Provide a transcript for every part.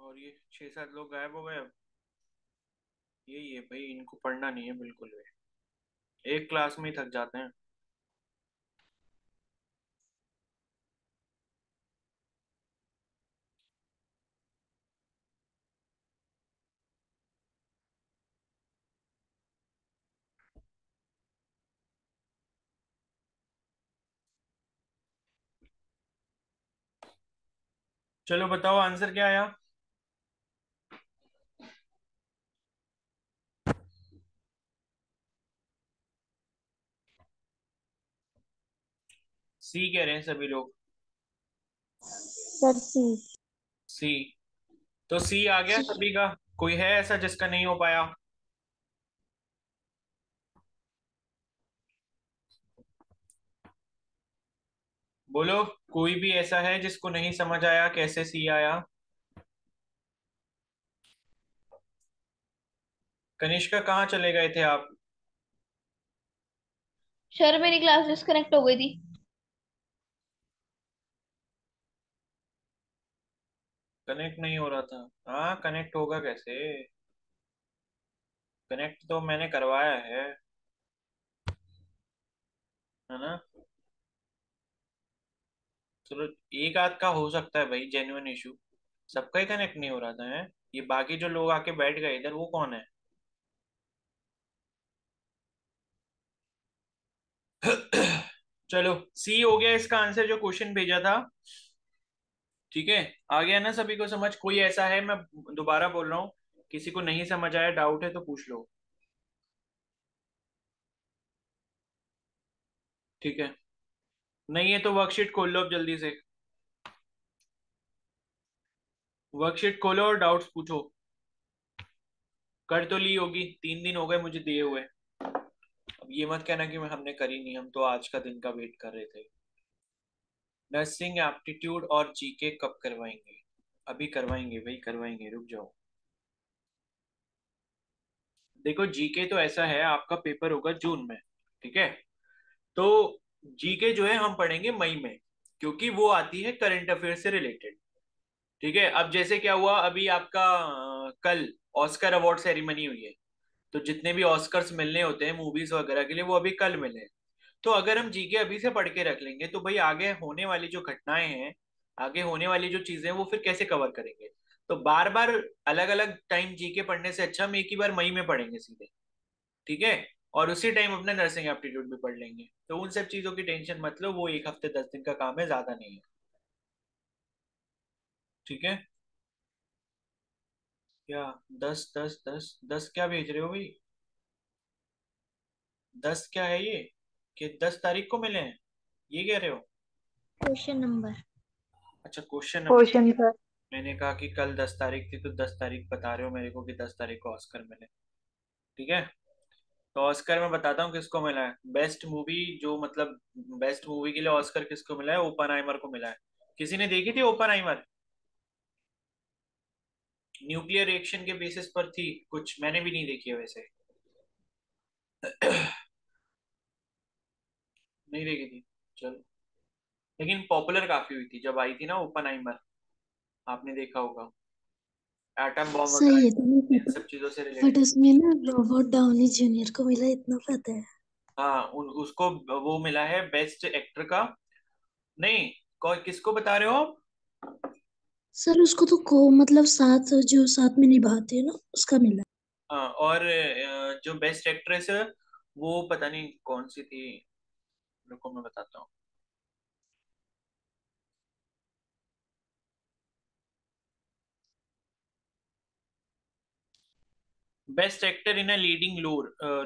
और ये 6-7 लोग गायब हो गए अब। यही है भाई, इनको पढ़ना नहीं है बिल्कुल भी। एक क्लास में ही थक जाते हैं। चलो बताओ आंसर क्या आया। सी कह रहे हैं सभी लोग। सर सी। सी। तो सी आ गया सभी का। कोई है ऐसा जिसका नहीं हो पाया? बोलो। कोई भी ऐसा है जिसको नहीं समझ आया कैसे सी आया? कनिष्का कहाँ चले गए थे आप? सर मेरी क्लास डिस्कनेक्ट हो गई थी। कनेक्ट नहीं हो रहा था। हाँ, कनेक्ट होगा कैसे? कनेक्ट तो मैंने करवाया है ना? चलो। एक आध का हो सकता है भाई जेन्युइन इशू। सबका ही कनेक्ट नहीं हो रहा था है। ये बाकी जो लोग आके बैठ गए इधर, वो कौन है? चलो। सी हो गया इसका आंसर जो क्वेश्चन भेजा था। ठीक है। आ गया ना सभी को समझ? कोई ऐसा है, मैं दोबारा बोल रहा हूँ, किसी को नहीं समझ आया, डाउट है तो पूछ लो। ठीक है। नहीं है तो वर्कशीट खोल लो अब जल्दी से। वर्कशीट खोलो और डाउट्स पूछो। कर तो ली होगी, 3 दिन हो गए मुझे दिए हुए। अब ये मत कहना कि हमने करी नहीं, हम तो आज का दिन का वेट कर रहे थे। नर्सिंग एप्टीट्यूड और जीके कब करवाएंगे? अभी करवाएंगे भाई, करवाएंगे, रुक जाओ। देखो, जीके तो ऐसा है, आपका पेपर होगा जून में। ठीक है। तो जीके जो है हम पढ़ेंगे मई में, क्योंकि वो आती है करंट अफेयर से रिलेटेड। ठीक है। अब जैसे क्या हुआ अभी आपका कल ऑस्कर अवार्ड सेरेमनी हुई है। तो जितने भी ऑस्कर्स मिलने होते हैं मूवीज वगैरह के लिए, वो अभी कल मिले हैं। तो अगर हम जीके अभी से पढ़ के रख लेंगे तो भाई आगे होने वाली जो घटनाएं हैं, आगे होने वाली जो चीजें हैं, वो फिर कैसे कवर करेंगे? तो बार बार अलग अलग टाइम जीके पढ़ने से अच्छा हम एक ही बार मई में पढ़ेंगे सीधे। ठीक है। और उसी टाइम अपना नर्सिंग एप्टीट्यूड भी पढ़ लेंगे, तो उन सब चीजों की टेंशन मत लो, वो 1 हफ्ते 10 दिन का काम है, ज्यादा नहीं है। ठीक है। क्या? 10 10 10 10 क्या भेज रहे हो भाई? 10 क्या है ये? कि 10 तारीख को मिले हैं, ये कह रहे हो? Question number. अच्छा, क्वेश्चन नंबर। Question sir. मैंने कहा कि कल 10 तारीख थी तो 10 तारीख बता रहे हो मेरे को कि 10 तारीख को ऑस्कर मिले। ठीक है। तो ऑस्कर मैं बताता हूँ किसको मिला है, बेस्ट मूवी जो मतलब बेस्ट मूवी के लिए ऑस्कर किसको मिला है? ओपनहाइमर को मिला है। किसी ने देखी थी ओपनहाइमर? न्यूक्लियर रिएक्शन के बेसिस पर थी कुछ, मैंने भी नहीं देखी है वैसे। नहीं देखी थी। चलो। लेकिन पॉपुलर काफी हुई थी जब आई थी ना ओपनहाइमर। आपने देखा होगा, एटम बॉम्ब सही है, वगैरह तुम्हें इन पता। सब चीजों से बट रिलेटेड। उसमें ना रॉबर्ट डाउनी जूनियर को मिला, इतना पता है। हाँ, उसको वो मिला है बेस्ट एक्टर का। नहीं, किसको बता रहे हो आप? सर उसको तो को मतलब साथ जो साथ में निभाते हैं ना, उसका मिला। हाँ, और जो बेस्ट एक्ट्रेस है वो पता नहीं कौन सी थी। रुको मैं बताता हूँ। Best actor in a leading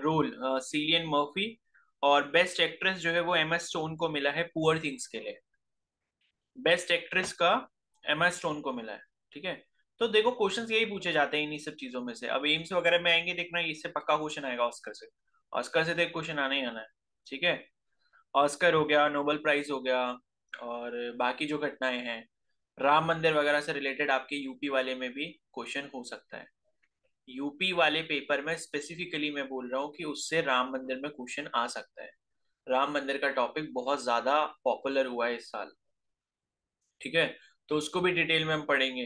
role Cillian Murphy. और बेस्ट एक्ट्रेस जो है वो एमा स्टोन को मिला है पुअर थिंग्स के लिए। बेस्ट एक्ट्रेस का एमा स्टोन को मिला है। ठीक है। तो देखो क्वेश्चंस यही पूछे जाते हैं इन्हीं सब चीजों में से। अब एम्स वगैरह में आएंगे देखना, इससे पक्का क्वेश्चन आएगा ऑस्कर से। ऑस्कर से तो एक क्वेश्चन आना ही आना है। ठीक है। ऑस्कर हो गया, नोबेल प्राइज हो गया, और बाकी जो घटनाएं हैं राम मंदिर वगैरह से रिलेटेड, आपके यूपी वाले में भी क्वेश्चन हो सकता है। यूपी वाले पेपर में स्पेसिफिकली मैं बोल रहा हूँ कि उससे राम मंदिर में क्वेश्चन आ सकता है। राम मंदिर का टॉपिक बहुत ज्यादा पॉपुलर हुआ है इस साल। ठीक है। तो उसको भी डिटेल में हम पढ़ेंगे।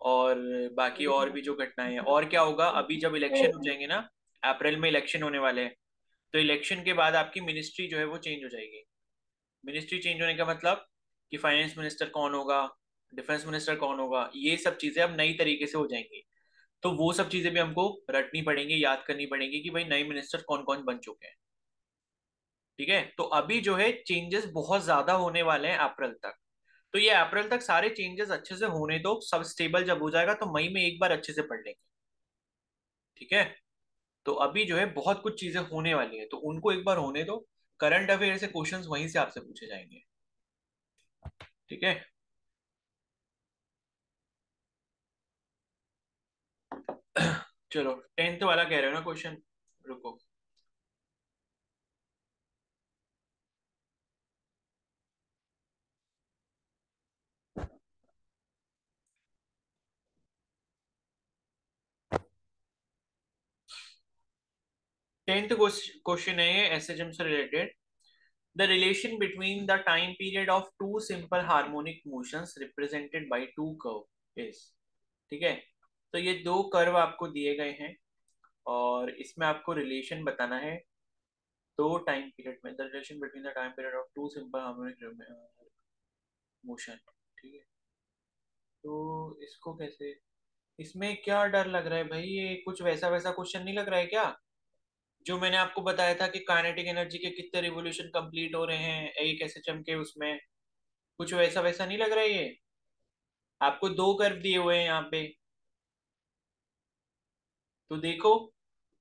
और बाकी और भी जो घटनाएं हैं। और क्या होगा, अभी जब इलेक्शन हो जाएंगे ना, अप्रैल में इलेक्शन होने वाले हैं, तो इलेक्शन के बाद आपकी मिनिस्ट्री जो है वो चेंज हो जाएगी। मिनिस्ट्री चेंज होने का मतलब कि फाइनेंस मिनिस्टर कौन होगा, डिफेंस मिनिस्टर कौन होगा, ये सब चीजें अब नई तरीके से हो जाएंगी। तो वो सब चीजें भी हमको रटनी पड़ेंगी, याद करनी पड़ेंगी कि भाई नए मिनिस्टर कौन कौन बन चुके हैं। ठीक है, तो अभी जो है चेंजेस बहुत ज्यादा होने वाले हैं अप्रैल तक। तो ये अप्रैल तक सारे चेंजेस अच्छे से होने दो, सब स्टेबल जब हो जाएगा तो मई में एक बार अच्छे से पढ़ लेंगे। ठीक है, तो अभी जो है बहुत कुछ चीजें होने वाली है, तो उनको एक बार होने दो। करंट अफेयर से क्वेश्चंस वहीं से आपसे पूछे जाएंगे। ठीक है। चलो, टेंथ वाला कह रहे हो ना क्वेश्चन, रुको। टेंथ क्वेश्चन है ये, एसएचएम से related. The relation between the time period of two simple harmonic motions represented by two curve is. ठीक है, तो ये दो कर्व आपको दिए गए हैं और इसमें आपको रिलेशन बताना है दो टाइम पीरियड में, the relation between the time period of two simple harmonic motion. ठीक है, तो इसको कैसे, इसमें क्या डर लग रहा है भाई, ये कुछ वैसा वैसा क्वेश्चन नहीं लग रहा है क्या, जो मैंने आपको बताया था कि काइनेटिक एनर्जी के कितने रिवोल्यूशन कंप्लीट हो रहे हैं एक एसएचएम के उसमें, कुछ वैसा वैसा नहीं लग रहा है ये। आपको दो कर्व दिए हुए हैं यहाँ पे, तो देखो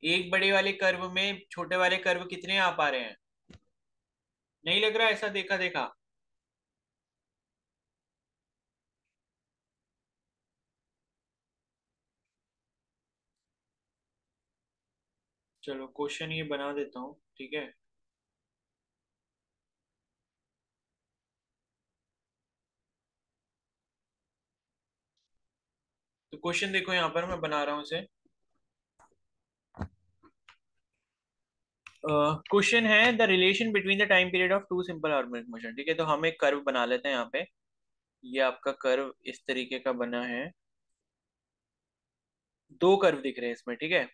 एक बड़े वाले कर्व में छोटे वाले कर्व कितने आ पा रहे हैं, नहीं लग रहा ऐसा देखा देखा। चलो क्वेश्चन ये बना देता हूँ, ठीक है। तो क्वेश्चन देखो यहाँ पर मैं बना रहा हूँ इसे। क्वेश्चन है the relation between the time period of two simple harmonic motion. ठीक है, तो हम एक कर्व बना लेते हैं यहाँ पे। ये आपका कर्व इस तरीके का बना है, दो कर्व दिख रहे हैं इसमें। ठीक है,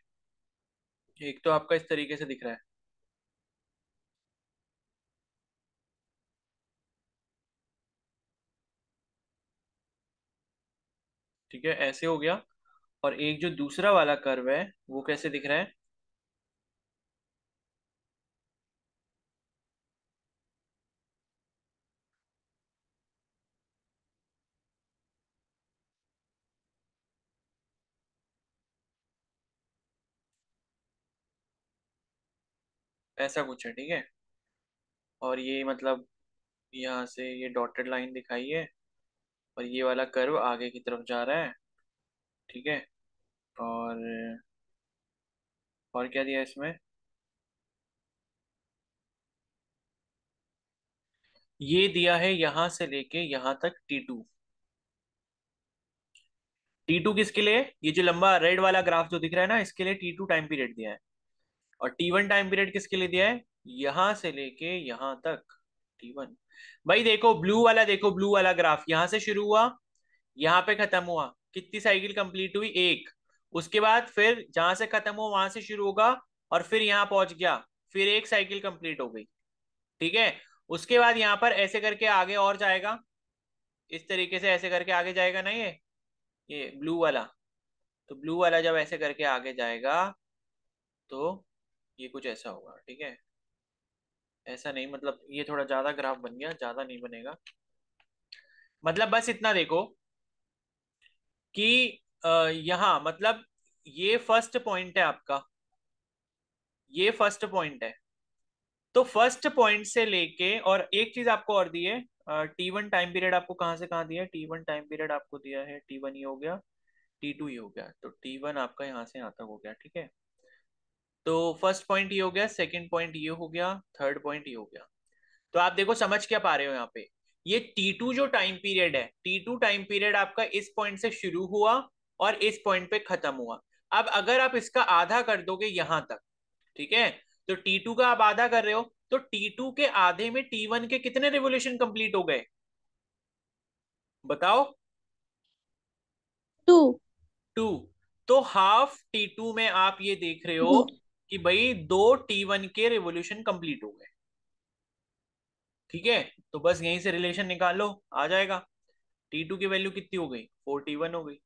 एक तो आपका इस तरीके से दिख रहा है, ठीक है, ऐसे हो गया। और एक जो दूसरा वाला कर्व है वो कैसे दिख रहा है, ऐसा कुछ है। ठीक है, और ये मतलब यहाँ से ये डॉटेड लाइन दिखाई है और ये वाला कर्व आगे की तरफ जा रहा है। ठीक है, और और क्या दिया इसमें, ये दिया है यहाँ से लेके यहाँ तक T2। T2 किसके लिए, ये जो लंबा रेड वाला ग्राफ जो दिख रहा है ना, इसके लिए T2 टाइम पीरियड दिया है। और T1 टाइम पीरियड किसके लिए दिया है, यहां से लेके यहां तक T1। भाई देखो ब्लू वाला, देखो ब्लू वाला ग्राफ यहां से शुरू हुआ, यहाँ पे खत्म हुआ, कितनी साइकिल कंप्लीट हुई, एक। उसके बाद फिर जहां से खत्म हुआ वहां से शुरू होगा और फिर यहाँ पहुंच गया, फिर एक साइकिल कंप्लीट हो गई। ठीक है, उसके बाद यहाँ पर ऐसे करके आगे और जाएगा, इस तरीके से ऐसे करके आगे जाएगा ना ये ब्लू वाला। तो ब्लू वाला जब ऐसे करके आगे जाएगा तो ये कुछ ऐसा होगा। ठीक है, ऐसा नहीं, मतलब ये थोड़ा ज्यादा ग्राफ बन गया, ज्यादा नहीं बनेगा। मतलब बस इतना देखो कि यहाँ मतलब ये फर्स्ट पॉइंट है आपका, ये फर्स्ट पॉइंट है। तो फर्स्ट पॉइंट से लेके, और एक चीज आपको और दी है, T1 टाइम पीरियड आपको कहाँ से कहाँ दिया है, T1 टाइम पीरियड आपको दिया है, T1 ये हो गया, T2 ये हो गया, तो T1 आपका यहाँ से यहाँ तक हो गया। ठीक है, तो फर्स्ट पॉइंट ये हो गया, सेकंड पॉइंट ये हो गया, थर्ड पॉइंट ये हो गया। तो आप देखो समझ क्या पा रहे हो यहाँ पे, ये T2 जो टाइम पीरियड है, T2 टाइम पीरियड आपका इस पॉइंट से शुरू हुआ और इस पॉइंट पे खत्म हुआ। अब अगर आप इसका आधा कर दोगे यहां तक, ठीक है, तो T2 का आप आधा कर रहे हो, तो T2 के आधे में T1 के कितने रिवोल्यूशन कंप्लीट हो गए, बताओ। टू। टू। तो हाफ T2 में आप ये देख रहे हो कि भाई दो T1 के रिवोल्यूशन कंप्लीट हो गए। ठीक है, तो बस यहीं से रिलेशन निकाल लो, आ जाएगा। T2 की वैल्यू कितनी हो गई, 4T1 हो गई।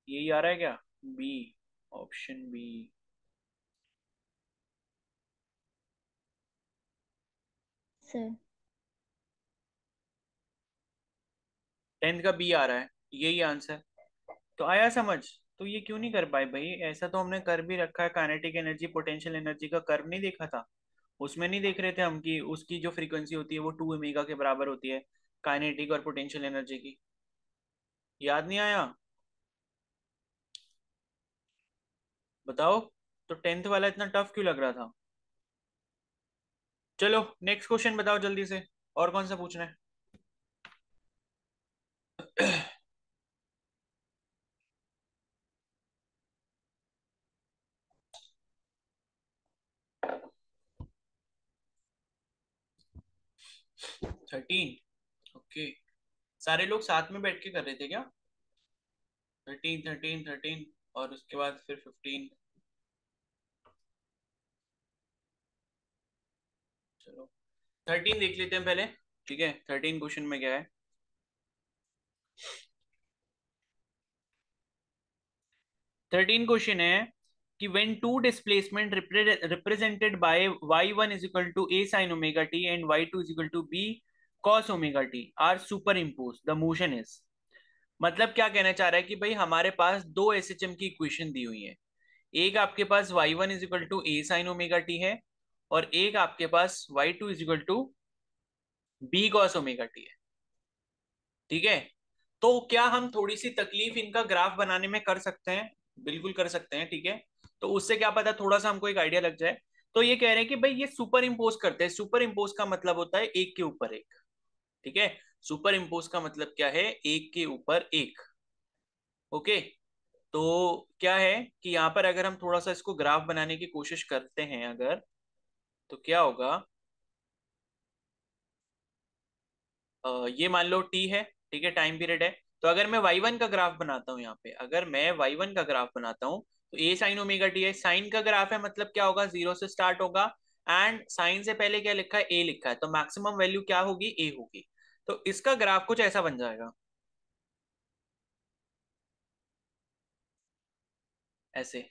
यही आ रहा है क्या, B, option B. Sir. 10th का बी आ रहा है, यही आंसर। तो आया समझ। तो ये क्यों नहीं कर पाए भाई, ऐसा तो हमने कर भी रखा है, काइनेटिक एनर्जी पोटेंशियल एनर्जी का कर्व नहीं देखा था, उसमें नहीं देख रहे थे हम कि उसकी जो फ्रीक्वेंसी होती है वो 2 ओमेगा के बराबर होती है, काइनेटिक और पोटेंशियल एनर्जी की। याद नहीं आया, बताओ। तो 10th वाला इतना टफ क्यों लग रहा था। चलो नेक्स्ट क्वेश्चन बताओ जल्दी से, और कौन सा पूछना है। 13। ओके, सारे लोग साथ में बैठ के कर रहे थे क्या। 13 13 13, और उसके बाद फिर 15। चलो 13 देख लेते हैं पहले। ठीक है, 13 क्वेश्चन में क्या है। 13 क्वेश्चन है कि when two displacement represented by y1 is equal to a sin omega t and y2 is equal to b cos omega t are superimposed, the motion is। मतलब क्या कहना चाह रहा है कि भाई हमारे पास दो एसएचएम की इक्वेशन दी हुई है। एक आपके पास y1 is equal to a sine omega t है, और एक आपके पास y2 is equal to b cos omega t है। ठीक है, तो क्या हम थोड़ी सी तकलीफ इनका ग्राफ बनाने में कर सकते हैं, बिल्कुल कर सकते हैं। ठीक है, तो उससे क्या पता थोड़ा सा हमको एक आइडिया लग जाए। तो ये कह रहे हैं कि भाई ये सुपर इंपोज करते हैं, सुपर इंपोज का मतलब होता है एक के ऊपर एक। ठीक है, सुपर इंपोज का मतलब क्या है, एक के ऊपर एक। ओके, तो क्या है कि यहाँ पर अगर हम थोड़ा सा इसको ग्राफ बनाने की कोशिश करते हैं अगर, तो क्या होगा। ये मान लो टी है, ठीक है, टाइम पीरियड है। तो अगर मैं वाई वन का ग्राफ बनाता हूँ, यहाँ पे अगर मैं वाई वन का ग्राफ बनाता हूँ, तो ए साइन ओमेगा टी है, साइन का ग्राफ है, मतलब क्या होगा, जीरो से स्टार्ट होगा। एंड साइन से पहले क्या लिखा है, ए लिखा है, तो मैक्सिमम वैल्यू क्या होगी, ए होगी। तो इसका ग्राफ कुछ ऐसा बन जाएगा, ऐसे।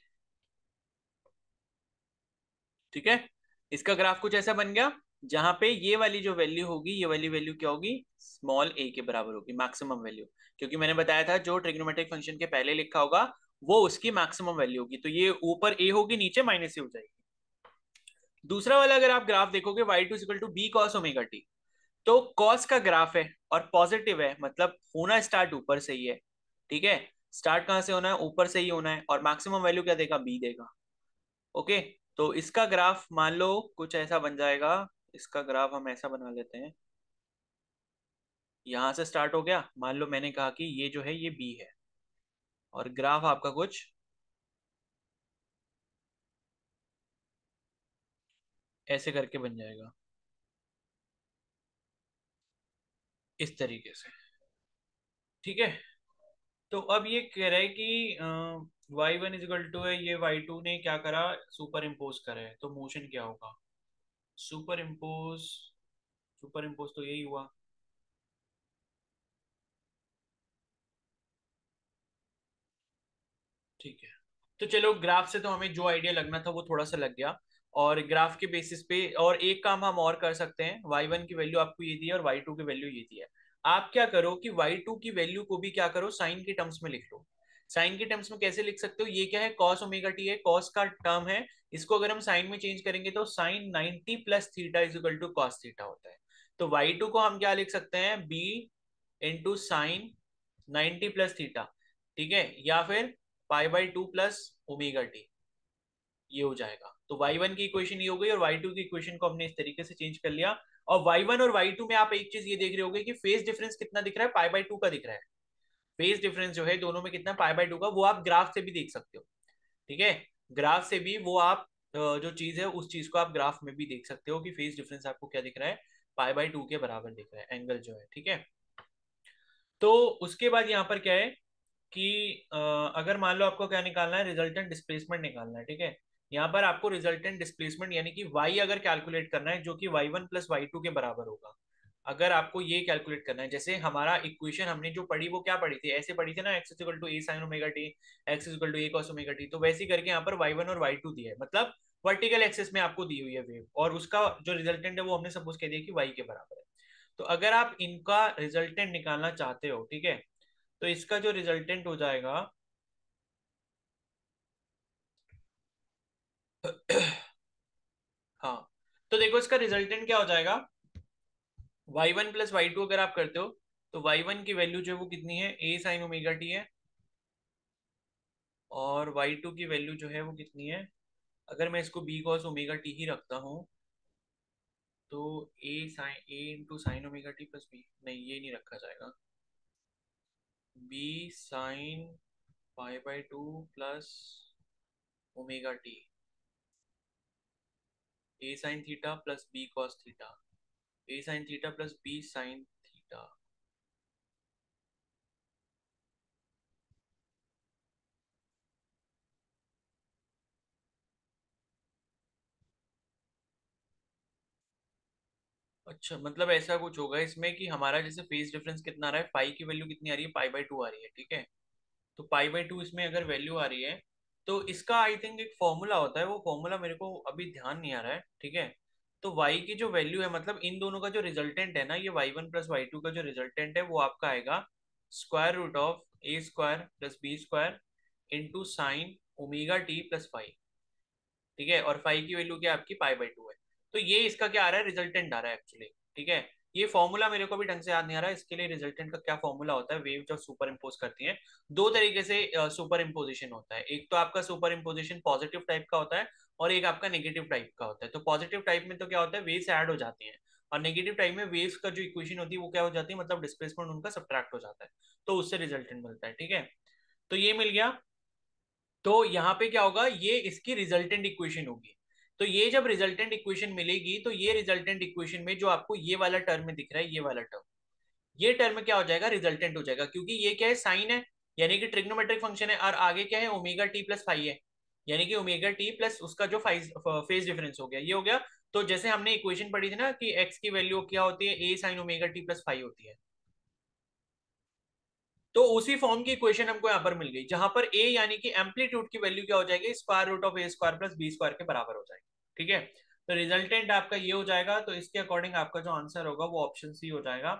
ठीक है, इसका ग्राफ कुछ ऐसा बन गया, जहां पे ये वाली जो वैल्यू होगी, ये वाली वैल्यू क्या होगी, स्मॉल ए के बराबर होगी, मैक्सिमम वैल्यू। क्योंकि मैंने बताया था जो ट्रिग्नोमेट्रिक फंक्शन के पहले लिखा होगा वो उसकी मैक्सिमम वैल्यू होगी, तो ये ऊपर ए होगी, नीचे माइनस ए हो जाएगी। दूसरा वाला अगर आप ग्राफ देखोगे, y two equal to b cos omega t, तो कॉस का ग्राफ है और पॉजिटिव है, मतलब होना स्टार्ट ऊपर से ही है। ठीक है, स्टार्ट कहां से होना है, ऊपर से ही होना है, और मैक्सिमम वैल्यू क्या देगा, बी देगा। ओके, तो इसका ग्राफ मान लो कुछ ऐसा बन जाएगा। इसका ग्राफ हम ऐसा बना लेते हैं, यहां से स्टार्ट हो गया, मान लो मैंने कहा कि ये जो है ये बी है, और ग्राफ आपका कुछ ऐसे करके बन जाएगा, इस तरीके से। ठीक है, तो अब ये कह रहा है कि वाई वन इजिकल टू है, ये वाई टू ने क्या करा, सुपर इम्पोज करा है, तो मोशन क्या होगा, सुपर इम्पोज। सुपर इम्पोज तो यही हुआ। ठीक है, तो चलो ग्राफ से तो हमें जो आइडिया लगना था वो थोड़ा सा लग गया। और ग्राफ के बेसिस पे और एक काम हम और कर सकते हैं, वाई वन की वैल्यू आपको ये दी है और वाई टू की वैल्यू ये दी है। आप क्या करो कि वाई टू की वैल्यू को भी क्या करो, साइन के टर्म्स में लिख लो। साइन के टर्म्स में कैसे लिख सकते हो, ये क्या है, कॉस ओमेगा टी है, कॉस का टर्म है, इसको अगर हम साइन में चेंज करेंगे तो sine 90 plus theta is equal to cos theta होता है। तो वाई टू को हम क्या लिख सकते हैं, b into sine 90 plus theta. ठीक है, या फिर pi by two plus omega t, ये हो जाएगा। तो वाई वन की इक्वेशन ये हो गई, और वाई टू की इक्वेशन को हमने इस तरीके से चेंज कर लिया। और वाई वन और वाई टू में आप एक चीज ये देख रहे होगे कि फेज डिफरेंस कितना दिख रहा है, पाई बाई टू का दिख रहा है। फेज डिफरेंस जो है दोनों में कितना, पाई बाई टू का, वो आप ग्राफ से भी देख सकते हो। ठीक है, ग्राफ से भी वो आप जो चीज है उस चीज को आप ग्राफ में भी देख सकते हो कि फेज डिफरेंस आपको क्या दिख रहा है, पाई बाई टू के बराबर दिख रहा है एंगल जो है। ठीक है, तो उसके बाद यहाँ पर क्या है कि अगर मान लो आपको क्या निकालना है, रिजल्टेंट डिस्प्लेसमेंट निकालना है, ठीक है। यहाँ पर आपको रिजल्टेंट डिस्प्लेसमेंट यानी कि वाई अगर कैलकुलेट करना है, जो कि y one plus y two के बराबर होगा। अगर आपको ये कैलकुलेट करना है, जैसे हमारा इक्वेशन हमने जो पढ़ी वो क्या पढ़ी थी, ऐसे पढ़ी थी ना, x equal to a sine omega t, x equal to a cos omega t. तो वैसे ही करके यहाँ पर वाई वन और वाई टू दिया है, मतलब वर्टिकल एक्सिस में आपको दी हुई है वेव, और उसका जो रिजल्टेंट है वो हमने सपोज कह दिया कि वाई के बराबर है। तो अगर आप इनका रिजल्टेंट निकालना चाहते हो, ठीक है, तो इसका जो रिजल्टेंट हो जाएगा हाँ, तो देखो इसका रिजल्टेंट क्या हो जाएगा, y one plus y two अगर आप करते हो, तो वाई वन की वैल्यू जो है वो कितनी है, ए साइन ओमेगा टी है, और वाई टू की वैल्यू जो है वो कितनी है, अगर मैं इसको बी कॉस ओमेगा टी ही रखता हूँ, तो A into sine omega T plus B, नहीं ये नहीं रखा जाएगा, B sine pi by two plus omega T, A sine theta plus B cos theta, A sine theta plus B sine theta. अच्छा, मतलब ऐसा कुछ होगा इसमें कि हमारा जैसे फेज डिफरेंस कितना आ रहा है, पाई की वैल्यू कितनी आ रही है, पाई बाई टू आ रही है, ठीक है। तो पाई बाई टू इसमें अगर वैल्यू आ रही है, तो इसका आई थिंक एक फॉर्मूला होता है, वो फॉर्मूला मेरे को अभी ध्यान नहीं आ रहा है, ठीक है। तो y की जो वैल्यू है, मतलब इन दोनों का जो रिजल्टेंट है ना, ये y one plus y two का जो रिजल्टेंट है वो आपका आएगा square root of a square plus b square into sine omega T plus five, ठीक है। और फाइव की वैल्यू क्या है आपकी, पाई बाई टू है। तो ये इसका क्या आ रहा है, रिजल्टेंट आ रहा है एक्चुअली, ठीक है। ये फॉर्मूला मेरे को भी ढंग से याद नहीं आ रहा है, इसके लिए रिजल्टेंट का क्या फॉर्मूला होता है, वेव जब सुपर इम्पोज करती है, दो तरीके से सुपर इम्पोजिशन होता है। एक तो आपका सुपर इम्पोजिशन पॉजिटिव टाइप का होता है, और एक आपका नेगेटिव टाइप का होता है। तो पॉजिटिव टाइप में तो क्या होता है, वेव्स ऐड हो जाती हैं, और नेगेटिव टाइप में वेव्स का जो इक्वेशन होती है वो क्या हो जाती है, मतलब डिस्प्लेसमेंट उनका सब्ट्रैक्ट हो जाता है, तो उससे रिजल्टेंट मिलता है, ठीक है। तो ये मिल गया। तो यहाँ पे क्या होगा, ये इसकी रिजल्टेंट इक्वेशन होगी। तो ये जब रिजल्टेंट इक्वेशन मिलेगी, तो ये रिजल्टेंट इक्वेशन में जो आपको ये वाला टर्म दिख रहा है, ये वाला टर्म, ये टर्म क्या हो जाएगा, रिजल्टेंट हो जाएगा, क्योंकि ये क्या है, साइन है, यानी कि ट्रिग्नोमेट्रिक फंक्शन है, और आगे क्या है, ओमेगा टी प्लस फाइव है, यानी कि ओमेगा टी प्लस उसका जो फेज डिफरेंस हो गया, ये हो गया। तो जैसे हमने इक्वेशन पढ़ी थी ना कि एक्स की वैल्यू क्या होती है, A sine omega T plus five होती है, तो उसी फॉर्म की इक्वेशन हमको यहाँ पर मिल गई, जहां पर ए यानी कि एम्पलीट्यूड की वैल्यू क्या हो जाएगी, square root of a square plus b square के बराबर हो जाएगी, ठीक है। तो रिजल्टेंट आपका ये हो जाएगा, तो इसके अकॉर्डिंग आपका जो आंसर होगा वो ऑप्शन सी हो जाएगा।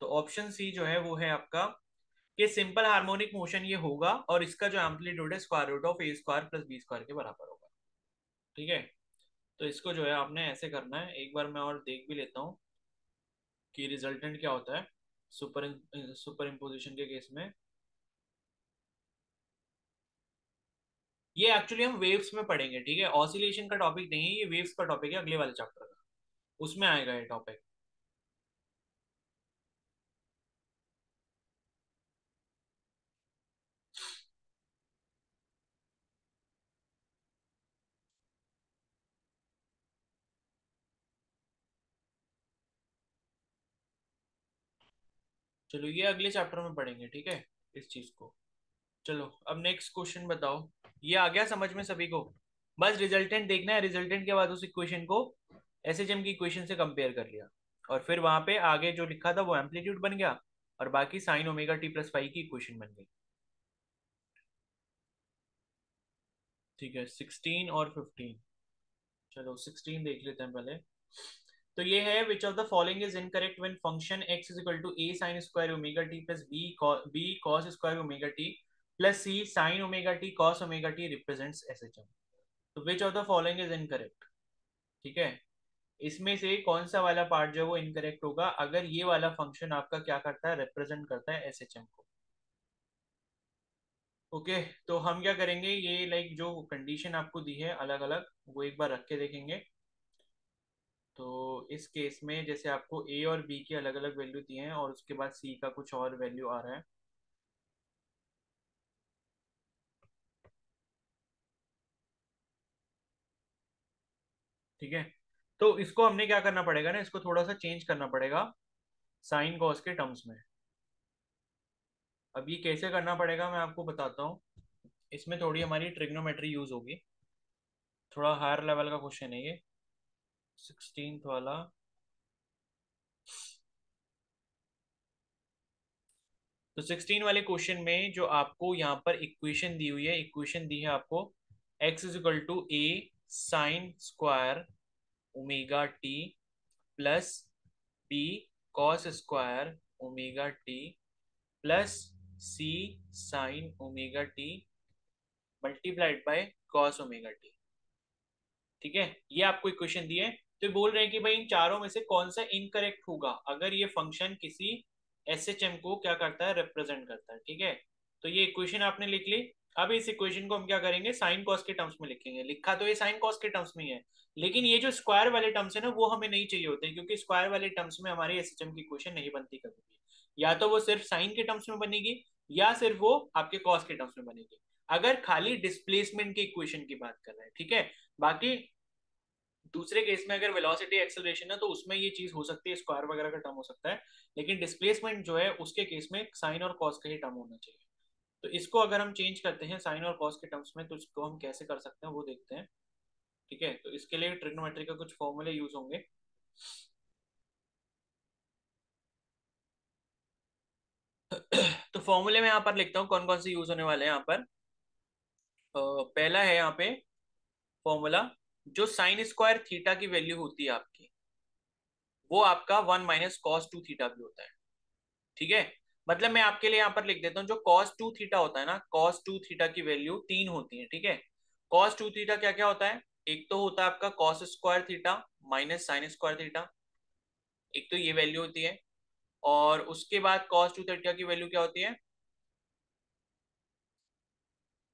तो ऑप्शन सी जो है वो है आपका कि सिंपल हार्मोनिक मोशन ये होगा, और इसका जो एम्पलीट्यूड है square root of a square plus b square के बराबर होगा, ठीक है। तो इसको जो है आपने ऐसे करना है, एक बार मैं और देख भी लेता हूँ कि रिजल्टेंट क्या होता है सुपर इम्पोजिशन के केस में। ये एक्चुअली हम वेव्स में पढ़ेंगे, ठीक है, ऑसिलेशन का टॉपिक नहीं है, ये वेव्स का टॉपिक है अगले वाले चैप्टर का, उसमें आएगा ये टॉपिक। चलो ये अगले चैप्टर में पढ़ेंगे, ठीक है, इस चीज को। चलो अब नेक्स्ट क्वेश्चन बताओ, ये आ गया समझ में सभी को। बस रिजल्टेंट देखना है, रिजल्टेंट के बाद उस इक्वेशन को एसएचएम की इक्वेशन से कंपेयर कर लिया, और फिर वहां पे आगे जो लिखा था वो एम्पलीट्यूड बन गया, और बाकी sign omega T plus five की इक्वेशन बन गई, ठीक है। 16 और 15, चलो 16 देख लेते हैं पहले। तो ये है, which of the following is incorrect when function x is equal to a sin square omega T plus b cos square omega T plus c sin omega t cos omega t represents SHM। तो which of the following is incorrect, ठीक है। इसमें से कौन सा वाला part जो है वो इनकरेक्ट होगा, अगर ये वाला फंक्शन आपका क्या करता है, रिप्रेजेंट करता है SHM को। ओके, तो हम क्या करेंगे, ये लाइक जो कंडीशन आपको दी है अलग अलग, वो एक बार रख के देखेंगे। तो इस केस में जैसे आपको ए और बी की अलग अलग वैल्यू दी हैं, और उसके बाद सी का कुछ और वैल्यू आ रहा है, ठीक है। तो इसको हमने क्या करना पड़ेगा ना, इसको थोड़ा सा चेंज करना पड़ेगा साइन कॉस के टर्म्स में। अब ये कैसे करना पड़ेगा मैं आपको बताता हूँ। इसमें थोड़ी हमारी ट्रिग्नोमेट्री यूज होगी। थोड़ा हायर लेवल का क्वेश्चन है ये, 16th वाला। तो 16 वाले क्वेश्चन में जो आपको यहाँ पर इक्वेशन दी हुई है, इक्वेशन दी है आपको x is equal to a sine square omega T plus B cos square omega T plus c sine omega t multiplied by cos omega t. ठीक है, ये आपको इक्वेशन दी है। तो ये बोल रहे हैं कि भाई इन चारों में से कौन सा इनकरेक्ट होगा अगर ये फंक्शन किसी एसएचएम को क्या करता है, रिप्रेजेंट करता है। ठीक है, तो ये इक्वेशन आपने लिख ली। अब इस इक्वेशन को हम क्या करेंगे, साइन कॉस के टर्म्स में लिखेंगे। लिखा तो ये साइन कॉस के टर्म्स में ही है, लेकिन ये जो स्क्वायर वाले टर्म्स है ना वो हमें नहीं चाहिए होते, क्योंकि स्क्वायर वाले टर्म्स में हमारी एसएचएम की इक्वेशन नहीं बनती कभी भी। या तो वो सिर्फ साइन के टर्म्स में बनेगी या सिर्फ वो आपके कॉस के टर्म्स में बनेगी, अगर खाली डिस्प्लेसमेंट की इक्वेशन की बात कर रहे हैं। ठीक है, बाकी दूसरे केस में अगर वेलोसिटी एक्सेलरेशन है तो उसमें ये चीज हो सकती है, स्क्वायर वगैरह का टर्म हो सकता है, लेकिन डिस्प्लेसमेंट जो है उसके केस में साइन और कॉस का ही टर्म होना चाहिए। तो इसको अगर हम चेंज करते हैं साइन और कॉस के टर्म्स में, तो इसको हम कैसे कर सकते हैं वो देखते हैं। ठीक है, तो इसके लिए ट्रिग्नोमेट्री का कुछ फॉर्मूले यूज होंगे। तो फॉर्मूले में यहाँ पर लिखता हूँ कौन कौन से यूज होने वाले हैं यहाँ पर। पहला है यहाँ पे फॉर्मूला, जो साइन स्क्वायर थीटा की वैल्यू होती है आपकी, वो आपका 1 - cos 2 थीटा भी होता है। ठीक है, मतलब मैं आपके लिए यहाँ पर लिख देता हूँ, जो कॉस टू थीटा होता है ना, कॉस टू थीटा की वैल्यू तीन होती है। ठीक है, कॉस टू थीटा क्या क्या होता है, एक तो होता है आपका cos square theta minus sign square theta, एक तो ये वैल्यू होती है। और उसके बाद कॉस टू थीटा की वैल्यू क्या होती है,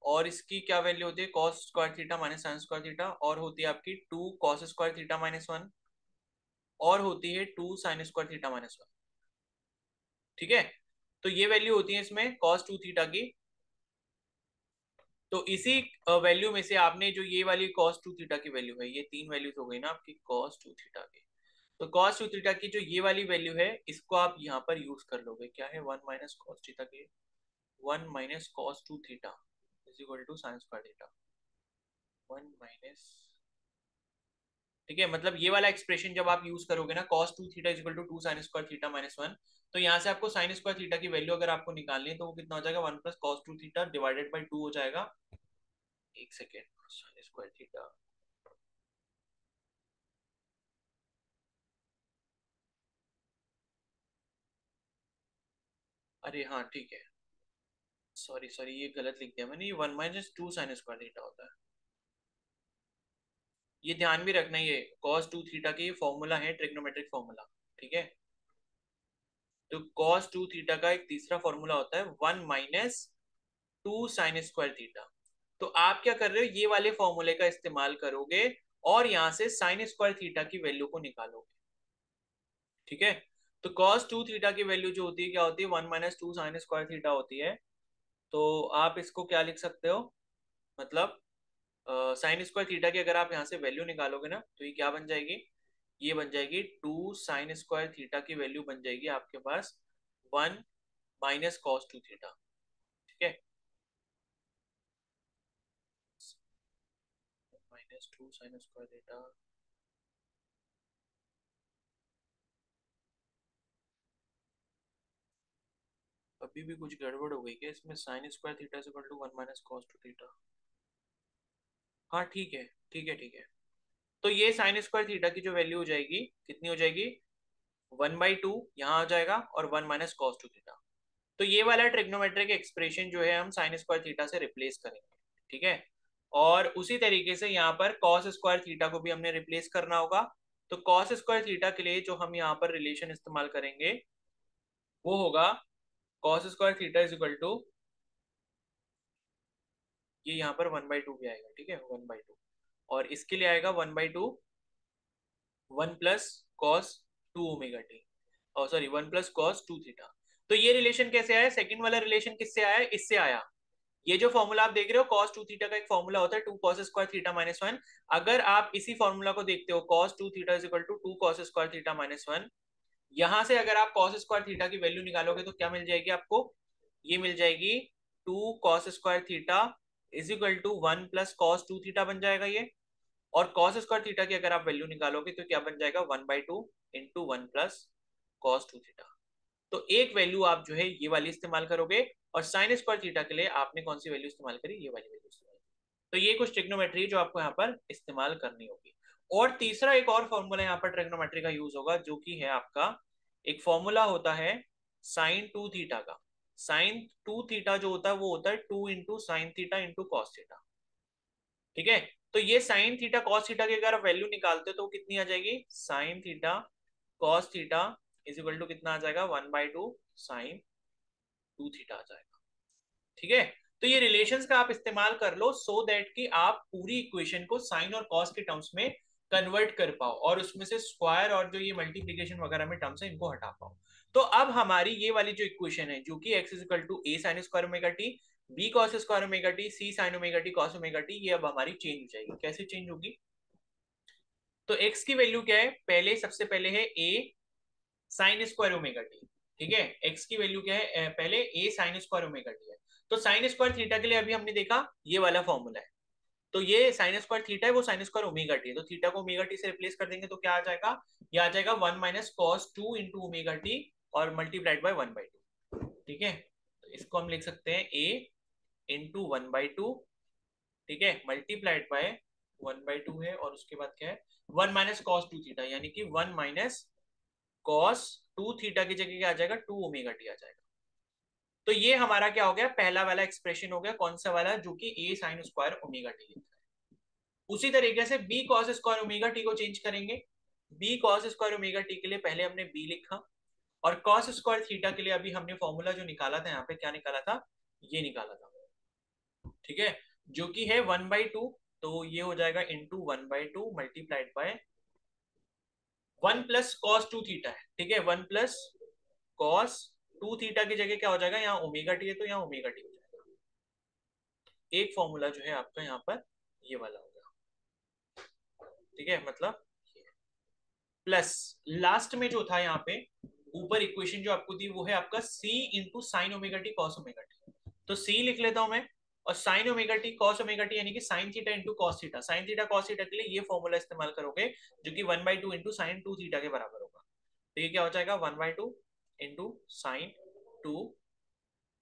और इसकी क्या वैल्यू होती है, cos square theta minus sign square theta, और होती है आपकी 2 cos स्क्वायर थीटा -1, और होती है 2 sin स्क्वायर थीटा -1। ठीक है, तो ये वैल्यू होती है इसमें कॉस टू थीटा की। तो इसी वैल्यू में से आपने जो ये वाली कॉस टू थीटा की वैल्यू है, ये तीन वैल्यूज हो गई ना आपकी कॉस टू थीटा की। तो कॉस टू थीटा की जो ये वाली वैल्यू है, इसको आप यहाँ पर यूज कर लोगे, क्या है 1 - cos थीटा की, 1 - cos 2 theta is equal to sine square theta, 1 - ठीक है, मतलब ये वाला एक्सप्रेशन जब आप यूज करोगे ना, cos 2 theta is equal to 2 sin square theta -1, तो यहाँ से आपको साइन स्क्वायर थीटा की वैल्यू अगर आपको निकालनी है तो वो कितना हो जाएगा, 1 + cos 2 थीटा डिवाइडेड बाई 2 हो जाएगा। एक सेकेंड, साइन स्क्वायर थीटा, अरे हाँ ठीक है, सॉरी सॉरी ये गलत लिख दिया मैंने, ये 1 - 2 sin स्क्वायर थीटा होता है। ये ध्यान भी रखना, ये cos 2 थीटा की फॉर्मूला है, ट्रिग्नोमेट्रिक फॉर्मूला। ठीक है, तो cos 2 थीटा का एक तीसरा फॉर्मूला होता है 1 - 2 sin स्क्वायर थीटा। तो आप क्या कर रहे हो, ये वाले फॉर्मूले का इस्तेमाल करोगे और यहाँ से साइन स्क्वायर थीटा की वैल्यू को निकालोगे। ठीक है, तो cos 2 थीटा की वैल्यू जो होती है क्या होती है, 1 - 2 sin स्क्वायर थीटा होती है। तो आप इसको क्या लिख सकते हो, मतलब साइन स्क्वायर थीटा की अगर आप यहाँ से वैल्यू निकालोगे ना तो ये क्या बन जाएगी, ये बन जाएगी 2 sin स्क्वायर थीटा की वैल्यू बन जाएगी आपके पास 1 - cos 2 थीटा। ठीक है, -2 sin स्क्वायर थीटा, अभी भी कुछ गड़बड़ हो गई क्या इसमें, sine square theta is equal to 1 - cos 2 theta. हाँ ठीक है, ठीक है, ठीक है। तो ये साइन स्क्वायर थीटा की जो वैल्यू हो जाएगी कितनी हो जाएगी, 1/2 यहाँ आ जाएगा और 1 - cos 2 थीटा। तो ये वाला ट्रिग्नोमेट्रिक एक्सप्रेशन जो है हम साइन स्क्वायर थीटा से रिप्लेस करेंगे। ठीक है, और उसी तरीके से यहाँ पर कॉस स्क्वायर थीटा को भी हमने रिप्लेस करना होगा। तो कॉस स्क्वायर थीटा के लिए जो हम यहाँ पर रिलेशन इस्तेमाल करेंगे वो होगा cos square theta is equal to, ये यहाँ पर 1/2 भी आएगा। ठीक है, 1/2, और इसके लिए आएगा 1/2 1 + cos 2 ओमेगा टी, और सॉरी 1 + cos 2 थीटा। तो ये रिलेशन कैसे आया, सेकंड वाला रिलेशन किससे आया, इससे आया। ये जो फॉर्मूला आप देख रहे हो cos 2 थीटा का एक फॉर्मूला होता है 2 cos स्क्वायर थीटा -1। अगर आप इसी फॉर्मूला को देखते हो cos 2 theta is equal to 2 cos square theta -1, यहां से अगर आप cos स्क्वायर थीटा की वैल्यू निकालोगे तो क्या मिल जाएगी आपको, ये मिल जाएगी 2 cos² theta is equal to 1 + cos 2 theta बन जाएगा ये। और cos² थीटा की अगर आप वैल्यू निकालोगे तो क्या बन जाएगा 1/2 इंटू 1 + cos 2 थीटा। तो एक वैल्यू आप जो है ये वाली इस्तेमाल करोगे, और sin² थीटा के लिए आपने कौन सी वैल्यू इस्तेमाल करी, ये वाली वैल्यू इस्तेमाल करी। तो ये कुछ ट्रिग्नोमेट्री जो आपको यहाँ पर इस्तेमाल करनी होगी। और तीसरा एक और फॉर्मूला यहाँ पर ट्रिग्नोमेट्री का यूज होगा, जो कि है आपका एक फॉर्मूला होता है sin 2 थीटा का। sin 2 थीटा जो होता है वो होता है 2 × sin थीटा × cos थीटा। ठीक है, तो ये sin 3 cos 3 की अगर आप वैल्यू निकालते हो तो कितनी आ जाएगी, sin 3 cos 3 is equal to कितना आ जाएगा 1/2 sin 2 थीटा आ जाएगा। ठीक है, तो ये रिलेशंस का आप इस्तेमाल कर लो सो दैट कि आप पूरी इक्वेशन को साइन और कॉस के टर्म्स में कन्वर्ट कर पाओ, और उसमें से स्क्वायर और जो ये मल्टीप्लीकेशन वगैरह में टर्म्स है इनको हटा पाओ। तो अब हमारी ये वाली जो इक्वेशन है जो कि x is equal to a sin square omega t b cos square omega t c sin omega t cos omega t, ये अब हमारी चेंज हो जाएगी। कैसे चेंज होगी, तो x की वैल्यू क्या है, पहले सबसे पहले है a sin square omega t. ठीक है, x की वैल्यू क्या है, पहले a sin square omega t है। तो साइन स्क्वायर थीटा के लिए अभी हमने देखा ये वाला फॉर्मूला है। तो ये साइन स्क्वायर थीटा है, वो साइन स्क्वायर ओमेगा टी है, तो थीटा को ओमेगा टी से रिप्लेस कर देंगे तो क्या आ जाएगा, ये आ जाएगा 1 - cos 2 इंटू ओमेगा टी और मल्टीप्लाइड बाय 1/2। ठीक है, तो इसको हम लिख सकते हैं a इंटू 1/2, ठीक है, मल्टीप्लाइड बाय 1/2 है, और उसके बाद क्या है 1 - cos 2 थीटा, यानी कि 1 - cos 2 थीटा की जगह क्या आ जाएगा 2 ओमेगा टी आ जाएगा। तो ये हमारा क्या हो गया, पहला वाला एक्सप्रेशन हो गया, कौन सा वाला, जो कि a sin square omega T लिखा है। उसी तरीके से b cos square omega T को चेंज करेंगे। b cos square omega T के लिए पहले हमने b लिखा, और cos स्क्वायर थीटा के लिए अभी हमने फॉर्मूला जो निकाला था यहाँ पे क्या निकाला था, ये निकाला था। ठीक है, जो कि है 1/2, तो ये हो जाएगा into 1/2 multiplied by 1 + cos 2 theta है। ठीक है, 1 + cos 2 थीटा की जगह क्या हो जाएगा, यहाँ ओमेगा टी है तो यहाँ ओमेगा टी हो जाएगा। एक फॉर्मूला जो है आपका यहाँ पर ये वाला होगा। ठीक है, मतलब प्लस लास्ट में जो था यहाँ पे ऊपर इक्वेशन जो आपको दी वो है आपका c into sine omega T cos omega t. तो c लिख लेता हूं मैं, और sign omega T cos omega T यानी कि sine theta into cos theta. Sine theta cos theta के लिए ये फॉर्मूला इस्तेमाल करोगे जो कि 1/2 इंटू साइन 2 थीटा के बराबर होगा। तो ये क्या हो जाएगा 1/2 इंटू साइन 2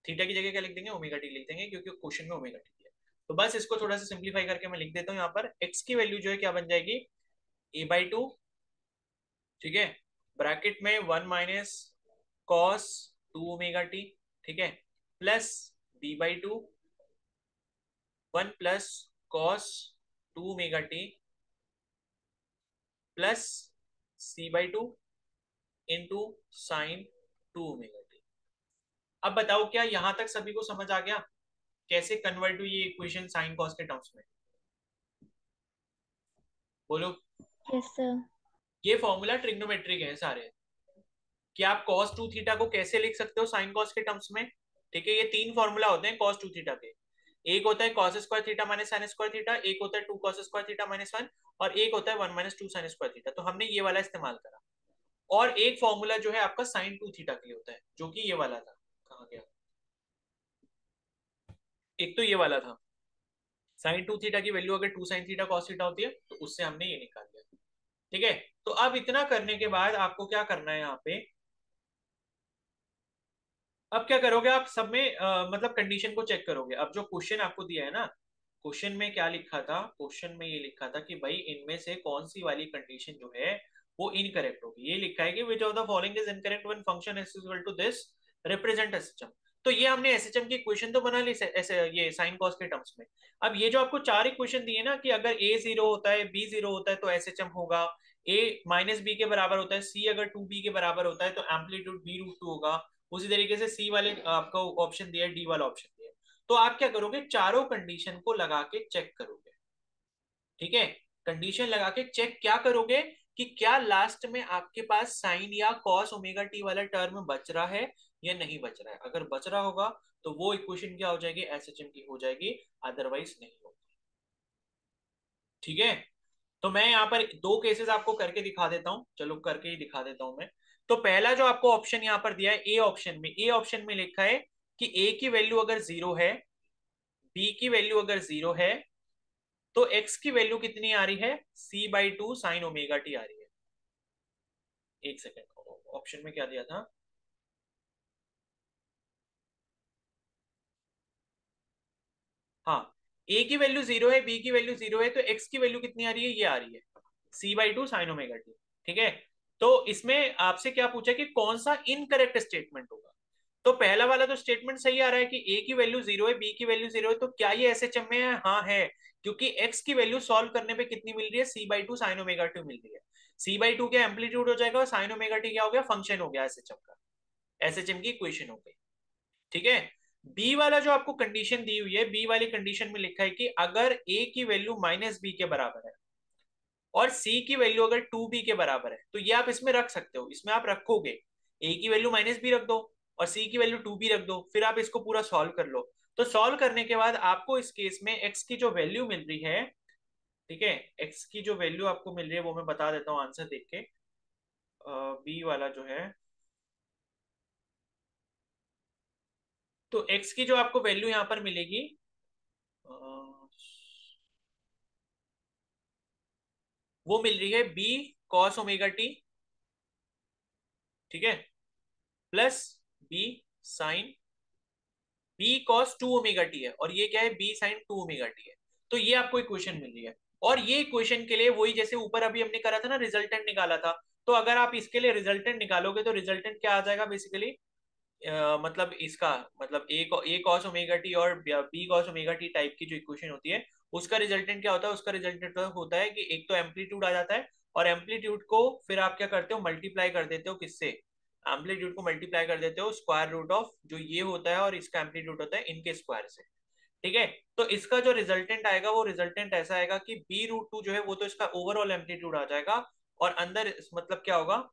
थीटा की जगह क्या लिख देंगे, ओमेगा टी लिख देंगे, क्योंकि क्वेश्चन में ओमेगा टी है। तो बस इसको थोड़ा सा सिंप्लीफाई करके मैं लिख देता हूँ, यहाँ पर x की वैल्यू जो है क्या बन जाएगी a/2, ठीक है, ब्रैकेट में 1 - cos 2 ओमेगा टी, ठीक है, plus b/2 1 + cos 2 omega T plus c/2 into sin 2 omega T. अब बताओ क्या यहां तक सभी को समझ आ गया, कैसे कन्वर्ट हुई ये इक्वेशन साइन कॉस के टर्म्स में, बोलो। Yes sir. ये फॉर्मूला ट्रिग्नोमेट्रिक है सारे, कि आप cos 2 थीटा को कैसे लिख सकते हो साइन कॉस के टर्म्स में। ठीक है, ये तीन फॉर्मूला होते हैं cos 2 थीटा के। एक होता है cos square theta minus sign square theta, एक होता है 2 cos स्क्वायर थीटा -1, और एक होता है 1 - 2 sin स्क्वायर थीटा। तो हमने ये वाला इस्तेमाल करा। और एक फॉर्मूला जो है आपका sin 2 थीटा के लिए होता है, जो कि ये वाला था, कहाँ गया, एक तो ये वाला था sin 2 थीटा की वैल्यू अगर 2 sin 3 cos थीटा होती है, तो उससे हमने ये निकाल लिया। ठीक है, तो अब इतना करने के बाद आपको क्या करना है यहाँ पे, अब क्या करोगे आप सब में मतलब कंडीशन को चेक करोगे। अब जो क्वेश्चन आपको दिया है ना, क्वेश्चन में क्या लिखा था, क्वेश्चन में ये लिखा था कि भाई इनमें से कौन सी वाली कंडीशन जो है वो इनकरेक्ट होगी। ये लिखा है कि which of the following is incorrect when function is equal to this represent SHM. तो ये हमने एसएचएम की इक्वेशन तो बना ली ऐसे ये साइन कॉस के टर्म्स में। अब ये जो आपको चार इक्वेशन दिए ना, कि अगर a 0 होता है, b 0 होता है तो एसएचएम होगा, a -b के बराबर होता है, c अगर 2b के बराबर होता है तो एम्पलीट्यूड b√2 होगा, उसी तरीके से सी वाले आपको ऑप्शन दिया है, डी वाला ऑप्शन दिया है। तो आप क्या करोगे, चारों कंडीशन को लगा के चेक करोगे। ठीक है, कंडीशन लगा के चेक क्या करोगे, कि क्या लास्ट में आपके पास साइन या कॉस ओमेगा टी वाला टर्म बच रहा है या नहीं बच रहा है। अगर बच रहा होगा तो वो इक्वेशन क्या हो जाएगी, एसएचएम की हो जाएगी, अदरवाइज नहीं होगी। ठीक है, तो मैं यहाँ पर दो केसेस आपको करके दिखा देता हूँ, चलो करके ही दिखा देता हूँ मैं। तो पहला जो आपको ऑप्शन यहाँ पर दिया है ए ऑप्शन में, ए ऑप्शन में लिखा है कि ए की वैल्यू अगर जीरो है, बी की वैल्यू अगर जीरो है, तो एक्स की वैल्यू कितनी आ रही है, c/2 साइन ओमेगा टी आ रही है। एक सेकेंड, ऑप्शन में क्या दिया था? हाँ, ए की वैल्यू जीरो है, बी की वैल्यू जीरो है, तो एक्स की वैल्यू कितनी आ रही है, ये आ रही है c/2 साइन ओमेगा टी। ठीक है, तो इसमें आपसे क्या पूछा कि कौन सा इनकरेक्ट स्टेटमेंट होगा। तो पहला वाला तो स्टेटमेंट सही आ रहा है कि ए की वैल्यू जीरो है, बी की वैल्यू जीरो है, तो क्या ये एसएचएम में है? हाँ है, क्योंकि एक्स की वैल्यू सॉल्व करने पे कितनी मिल रही है, c/2 साइन ओमेगा टी मिल रही है। c/2 क्या एम्पलीट्यूड हो जाएगा और साइन ओमेगा टी क्या हो गया, फंक्शन हो गया एसएचएम का, एसएचएम की इक्वेशन हो गई। ठीक है, बी वाला जो आपको कंडीशन दी हुई है, बी वाली कंडीशन में लिखा है कि अगर ए की वैल्यू माइनस बी के बराबर है और सी की वैल्यू अगर 2b के बराबर है, तो ये आप इसमें रख सकते हो, इसमें आप रखोगे ए की वैल्यू माइनस बी रख दो और सी की वैल्यू 2b रख दो, फिर आप इसको पूरा सॉल्व कर लो। तो सॉल्व करने के बाद आपको इस केस में एक्स की जो वैल्यू मिल रही है, ठीक है, एक्स की जो वैल्यू आपको मिल रही है वो मैं बता देता हूँ आंसर देख के। बी वाला जो है, तो एक्स की जो आपको वैल्यू यहाँ पर मिलेगी, अ, वो मिल रही है बी कॉस ओमेगा टी, ठीक है, plus B sine, b cos two omega t है और ये क्या है, b sine two omega t है। तो ये आपको इक्वेशन मिल रही है, और ये इक्वेशन के लिए वही जैसे ऊपर अभी हमने करा था ना, रिजल्टेंट निकाला था। तो अगर आप इसके लिए रिजल्टेंट निकालोगे तो रिजल्टेंट क्या आ जाएगा बेसिकली, मतलब इसका मतलब ए कॉस ओमेगा टी और b cos omega t type की जो इक्वेशन होती है, उसका रिजल्टेंट क्या होता है, उसका रिजल्टेंट होता है कि एक तो एम्पलीट्यूड आ जाता है, और एम्पलीट्यूड को फिर आप क्या करते हो, मल्टीप्लाई कर देते हो किससे, एम्पलीट्यूड को मल्टीप्लाई कर देते हो स्क्वायर रूट ऑफ जो ये होता है और इसका एम्पलीट्यूड होता है इनके स्क्वायर से। ठीक है, तो इसका जो रिजल्टेंट आएगा वो रिजल्टेंट ऐसा आएगा कि b√2 जो है वो तो इसका ओवरऑल एम्पलीट्यूड आ जाएगा, और अंदर मतलब क्या होगा,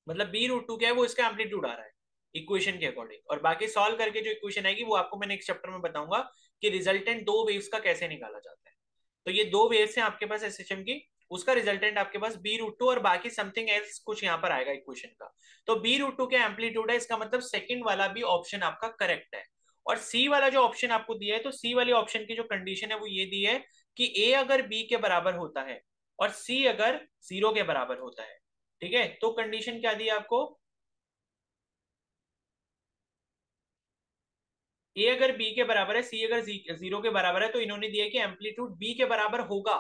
मतलब b√2 क्या है, वो इसका एम्पलीट्यूड आ रहा है इक्वेशन के अकॉर्डिंग, और बाकी सॉल्व करके जो इक्वेशन आएगी वो आपको मैं नेक्स्ट चैप्टर में बताऊंगा कि रिजल्टेंट दो वेव्स का कैसे निकाला जाता है। तो ये दो वेव्स हैं आपके पास एसएचएम की, उसका रिजल्टेंट आपके पास b√2 और बाकी समथिंग एल्स कुछ यहाँ पर आएगा इक्वेशन का। तो b√2 क्या एम्पलीट्यूड है, इसका मतलब सेकंड वाला भी ऑप्शन आपका करेक्ट है। और सी वाला जो ऑप्शन आपको दिया है, तो सी वाले ऑप्शन की जो कंडीशन है वो ये दी है कि ए अगर बी के बराबर होता है और सी अगर जीरो के बराबर होता है। ठीक है, तो कंडीशन क्या दी है आपको, ए अगर बी के बराबर है, सी अगर जीरो के बराबर है, तो इन्होंने दिया कि एम्पलीट्यूड बी के बराबर होगा,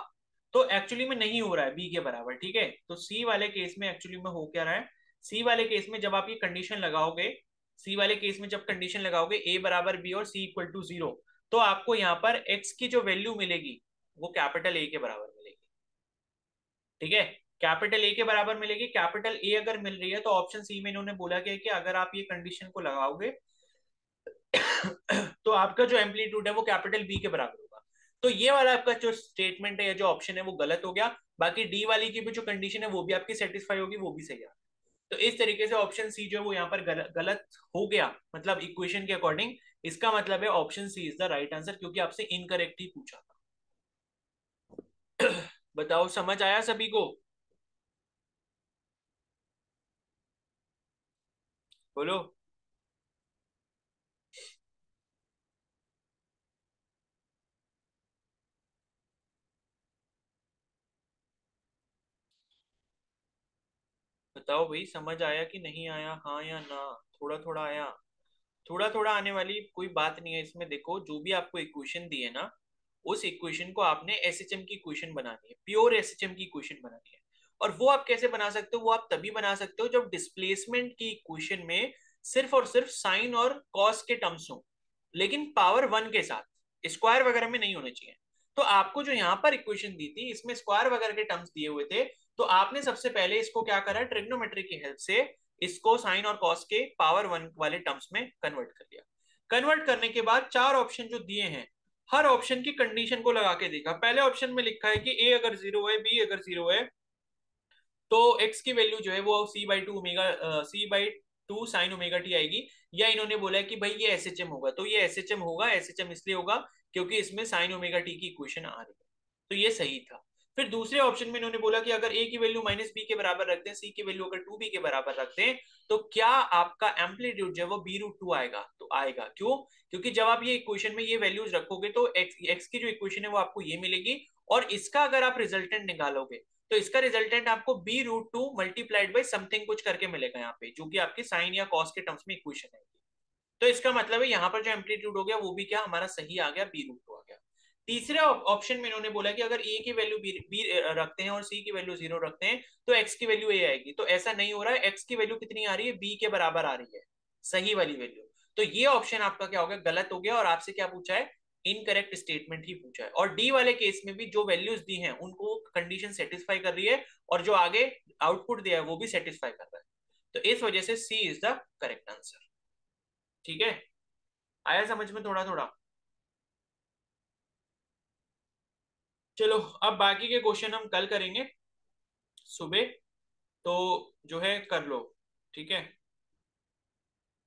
तो एक्चुअली में नहीं हो रहा है बी के बराबर। ठीक है, तो सी वाले केस में एक्चुअली में हो क्या रहा है, सी वाले केस में जब आप ये कंडीशन लगाओगे, सी वाले केस में जब कंडीशन लगाओगे ए बराबर बी और सी इक्वल टू जीरो, तो आपको यहाँ पर एक्स की जो वैल्यू मिलेगी वो कैपिटल ए के बराबर मिलेगी। ठीक है, कैपिटल ए के बराबर मिलेगी, कैपिटल ए अगर मिल रही है तो ऑप्शन सी में इन्होंने बोला गया कि अगर आप ये कंडीशन को लगाओगे तो आपका जो एम्पलीट्यूड है वो कैपिटल बी के बराबर होगा। तो ये वाला आपका जो स्टेटमेंट है या जो ऑप्शन है वो गलत हो गया, बाकी डी वाली की भी जो कंडीशन है वो भी आपकी सेटिस्फाई होगी, वो भी सही है। तो इस तरीके से ऑप्शन सी जो है वो यहाँ पर गलत हो गया, मतलब इक्वेशन के अकॉर्डिंग। इसका मतलब है option C is the right answer, क्योंकि आपसे इनकरेक्ट ही पूछा था। बताओ, समझ आया सभी को? बोलो। बताओ भाई, समझ आया कि नहीं आया, हाँ या ना? थोड़ा थोड़ा आया, थोड़ा थोड़ा आने वाली कोई बात नहीं है इसमें। देखो, जो भी आपको इक्वेशन दी है ना, उस इक्वेशन को आपने एसएचएम की इक्वेशन बनानी है, प्योर एसएचएम की इक्वेशन बनानी है। और वो आप कैसे बना सकते हो, वो आप तभी बना सकते हो जब डिस्प्लेसमेंट की इक्वेशन में सिर्फ और सिर्फ साइन और कॉस के टर्म्स हो, लेकिन पावर वन के साथ, स्क्वायर वगैरह में नहीं होने चाहिए। तो आपको जो यहाँ पर इक्वेशन दी थी इसमें स्क्वायर वगैरह के टर्म्स दिए हुए थे, तो आपने सबसे पहले इसको क्या करा, ट्रिग्नोमेट्री की हेल्प से इसको साइन और कॉस के पावर वन वाले टर्म्स में कन्वर्ट कर दिया। कन्वर्ट करने के बाद चार ऑप्शन जो दिए हैं, हर ऑप्शन की कंडीशन को लगा के देखा। पहले ऑप्शन में लिखा है कि ए अगर जीरो है, बी अगर जीरो है, तो एक्स की वैल्यू जो है वो c/2 साइन ओमेगा टी आएगी। या इन्होंने बोला है कि भाई ये एसएचएम होगा, तो ये एसएचएम होगा, एसएचएम इसलिए होगा क्योंकि इसमें साइन ओमेगा टी की इक्वेशन आ रही है। तो ये सही था। फिर दूसरे ऑप्शन में इन्होंने बोला कि अगर ए की वैल्यू -b के बराबर रखते हैं, सी की वैल्यू अगर 2b के बराबर रखते हैं, तो क्या आपका एम्पलीट्यूड जो है वो b√2 आएगा? तो आएगा। क्यों? क्योंकि जब आप ये इक्वेशन में ये वैल्यूज रखोगे तो एक्स की जो इक्वेशन है वो आपको ये मिलेगी, और इसका अगर आप रिजल्टेंट निकालोगे तो इसका रिजल्टेंट आपको b√2 मल्टीप्लाइड बाई समथिंग कुछ करके मिलेगा यहाँ पे, जो कि आपकी साइन या कॉस के टर्म्स में इक्वेशन है। तो इसका मतलब है यहाँ पर जो एम्पलीट्यूड हो गया वो भी क्या हमारा सही आ गया, b√2 आ गया। तीसरे ऑप्शन में इन्होंने बोला कि अगर ए की वैल्यू बी रखते हैं और सी की वैल्यू 0 रखते हैं तो एक्स की वैल्यू ए आएगी। तो ऐसा नहीं हो रहा है, एक्स की वैल्यू कितनी आ रही है, बी के बराबर आ रही है, सही वाली वैल्यू। तो ये ऑप्शन आपका क्या हो गया, गलत हो गया, और आपसे क्या पूछा है, इनकरेक्ट स्टेटमेंट ही पूछा है। और डी वाले केस में भी जो वैल्यूज दी हैं उनको कंडीशन सेटिस्फाई कर रही है, और जो आगे आउटपुट दिया है वो भी सेटिस्फाई कर रहा है। तो इस वजह से सी इज द करेक्ट आंसर। ठीक है, आया समझ में थोड़ा थोड़ा? चलो, अब बाकी के क्वेश्चन हम कल करेंगे सुबह, तो जो है कर लो। ठीक है,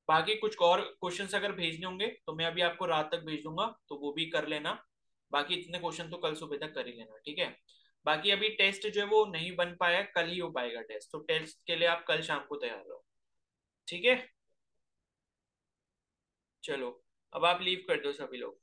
बाकी कुछ और क्वेश्चंस अगर भेजने होंगे तो मैं अभी आपको रात तक भेज दूंगा, तो वो भी कर लेना। बाकी इतने क्वेश्चन तो कल सुबह तक कर ही लेना, ठीक है। बाकी अभी टेस्ट जो है वो नहीं बन पाया, कल ही हो पाएगा टेस्ट, तो टेस्ट के लिए आप कल शाम को तैयार रहो। ठीक है, चलो अब आप लीव कर दो सभी लोग।